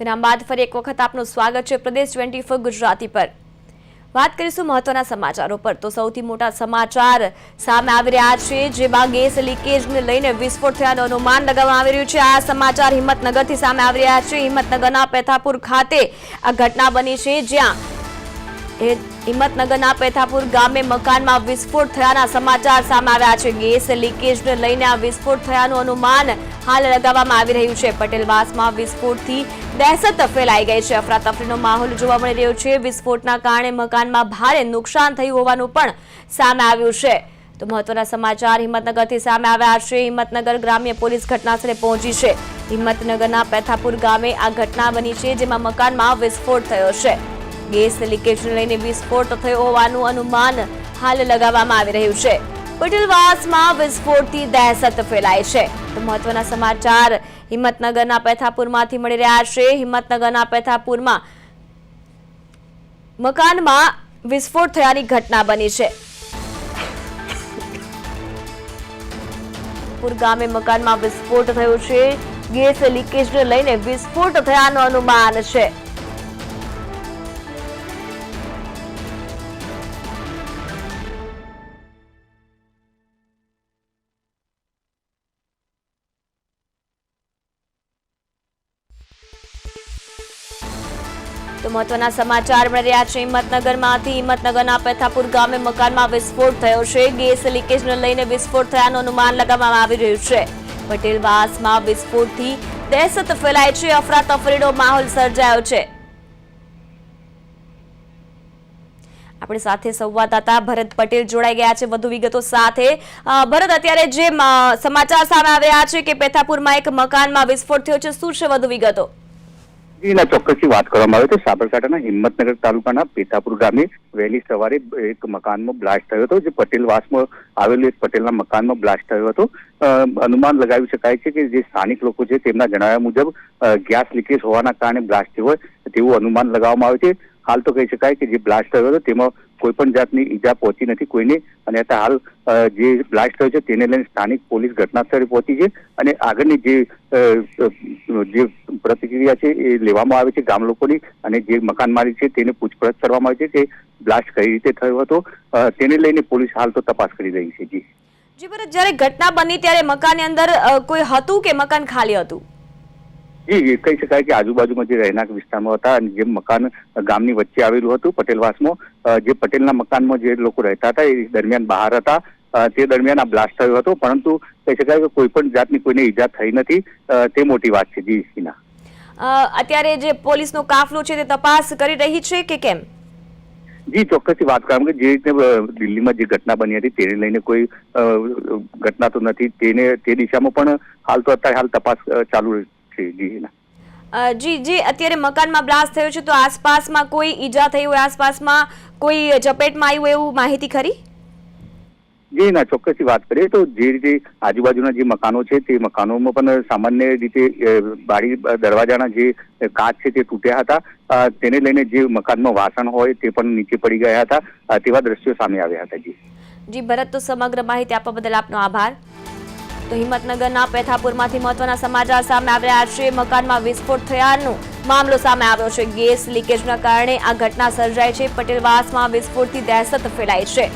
વિરામ બાદ ફરી એક વખત આપનું સ્વાગત છે પ્રદેશ 24 ગુજરાતી પર। વાત કરીશું મહત્વના સમાચારો પર તો સૌથી મોટા સમાચાર સામે આવી રહ્યા છે, જેમાં ગેસ લીકેજને લઈને વિસ્ફોટ થયાનું અનુમાન લગાવવામાં આવી રહ્યું છે। આ સમાચાર હિંમતનગરથી સામે આવી રહ્યા છે। હિંમતનગરના પેથાપુર ખાતે આ ઘટના બની છે, જ્યાં હિંમતનગરના પેથાપુર ગામે મકાનમાં વિસ્ફોટ થયાના સમાચાર સામે આવ્યા છે। ગેસ લીકેજને લઈને આ વિસ્ફોટ થયાનું અનુમાન હાલ લગાવવામાં આવી રહ્યું છે। પટેલવાસમાં વિસ્ફોટથી દહેશત ફેલાઈ ગઈ છે। અફરાતફરીનો માહોલ જોવા મળી રહ્યો છે। વિસ્ફોટના કારણે મકાનમાં ભારે નુકસાન થયું હોવાનું પણ સામે આવ્યું છે। તો મહત્વના સમાચાર હિંમતનગરથી સામે આવ્યા છે। હિંમતનગર ગ્રામ્ય પોલીસ ઘટનાસ્થળે પહોંચી છે। હિંમતનગરના પેથાપુર ગામે આ ઘટના બની છે, જેમાં મકાનમાં વિસ્ફોટ થયો છે। ગેસ લીકેજને લઈને વિસ્ફોટ થયો હોવાનું અનુમાન હાલ લગાવવામાં આવી રહ્યું છે। પટેલવાસમાં વિસ્ફોટથી દહેશત ફેલાય છે। તો મહત્વના સમાચાર હિંમતનગરના પેથાપુરમાંથી મળી રહ્યા છે। હિંમતનગરના પેથાપુરમાં મકાનમાં વિસ્ફોટ થયાની ઘટના બની છે। પુર ગામે મકાનમાં વિસ્ફોટ થયો છે। ગેસ લીકેજને લઈને વિસ્ફોટ થયાનું અનુમાન છે। તો મહત્વના સમાચાર મળી રહ્યા છે હિંમતનગરમાંથી। હિંમતનગરના પેથાપુર ગામે મકાનમાં વિસ્ફોટ થયો છે। ગેસ લીકેજને લઈને વિસ્ફોટ થયાનું અનુમાન લગાવવામાં આવી રહ્યું છે। પટેલવાસમાં વિસ્ફોટથી દહેશત ફેલાય છે। અફરાતફરીનો માહોલ સર્જાયો છે। આપણી સાથે સંવાદદાતા ભરત પટેલ જોડાઈ ગયા છે વધુ વિગતો સાથે। ભરત, અત્યારે જે સમાચાર સામે આવ્યા છે કે પેથાપુરમાં એક મકાનમાં વિસ્ફોટ થયો છે, શું છે વધુ વિગતો? ના ચોક્કસથી વાત કરવામાં આવે તો સાબરકાંઠાના હિંમતનગર તાલુકાના પેથાપુર ગામે વહેલી સવારે એક મકાનમાં બ્લાસ્ટ થયો હતો। જે પટેલવાસમાં આવેલું એક પટેલના મકાનમાં બ્લાસ્ટ થયો હતો। અનુમાન લગાવી શકાય છે કે જે સ્થાનિક લોકો છે તેમના જણાવ્યા મુજબ ગેસ લીકેજ હોવાના કારણે બ્લાસ્ટ થયો હોય તેવું અનુમાન લગાવવામાં આવે છે। હાલ તો કહી શકાય કે જે બ્લાસ્ટ થયો હતો તેમાં કોઈ પણ જાતની ઈજા પહોંચી નથી કોઈને, અને હાલ જે બ્લાસ્ટ થયો છે તેને લઈને સ્થાનિક પોલીસ ઘટનાસ્થળે પહોંચી છે અને આગળની જે પ્રતિક્રિયા છે એ લેવામાં આવે છે ગામ લોકોની, અને જે મકાન માલિક છે તેને પૂછપરછ કરવામાં આવે છે કે બ્લાસ્ટ કઈ રીતે થયો હતો તેને લઈને પોલીસ હાલ તો તપાસ કરી રહી છે। જી ભરત, જ્યારે ઘટના બની ત્યારે મકાનની અંદર કોઈ હતું કે મકાન ખાલી હતું? જી, કહી શકાય કે આજુબાજુમાં જે રહેણાંક વિસ્તારમાં હતા અને જે મકાન ગામની વચ્ચે આવેલું હતું પટેલવાસમાં, જે પટેલના મકાનમાં જે લોકો રહેતા હતા એ દરમિયાન બહાર હતા। તે દરમિયાન આ બ્લાસ્ટ થયો હતો, પરંતુ કહી શકાય કે કોઈ પણ જાતની કોઈને ઈજા થઈ નથી, તે મોટી વાત છે। જી હિના, અત્યારે જે પોલીસનો કાફલો છે તે તપાસ કરી રહી છે કે કેમ? જી, ચોક્કસથી વાત કરવામાં કે જે રીતે દિલ્હીમાં જે ઘટના બની હતી તેને લઈને કોઈ ઘટના તો નથી, તે દિશામાં પણ હાલ તપાસ ચાલુ છે। જી, અત્યારે મકાનમાં બ્લાસ્ટ થયો છે તો આસપાસમાં કોઈ ઈજા થઈ હોય, આસપાસમાં કોઈ ઝપેટમાં આવ્યું એવું માહિતી ખરી? જી ના, ચોક્કસથી વાત કરીએ તો જે રીતે આજુબાજુના જે મકાનો છે તે મકાનોમાં પણ સામાન્ય રીતે બારી દરવાજાના જે કાચ છે તે તૂટ્યા હતા। તેને લઈને જે મકાનમાં વાસણ હોય તે પણ નીચે પડી ગયા હતા, તેવા દ્રશ્યો સામે આવ્યા હતા। જી ભરત, તો સમગ્ર માહિતી આપવા બદલ આપનો આભાર। તો હિંમતનગરના પેથાપુરમાંથી મહત્વના સમાચાર સામે આવ્યા છે। મકાનમાં વિસ્ફોટ થયાનો મામલો સામે આવ્યો છે। ગેસ લીકેજના કારણે આ ઘટના સર્જાઈ છે। પટેલવાસમાં વિસ્ફોટથી દહેશત ફેલાઈ છે।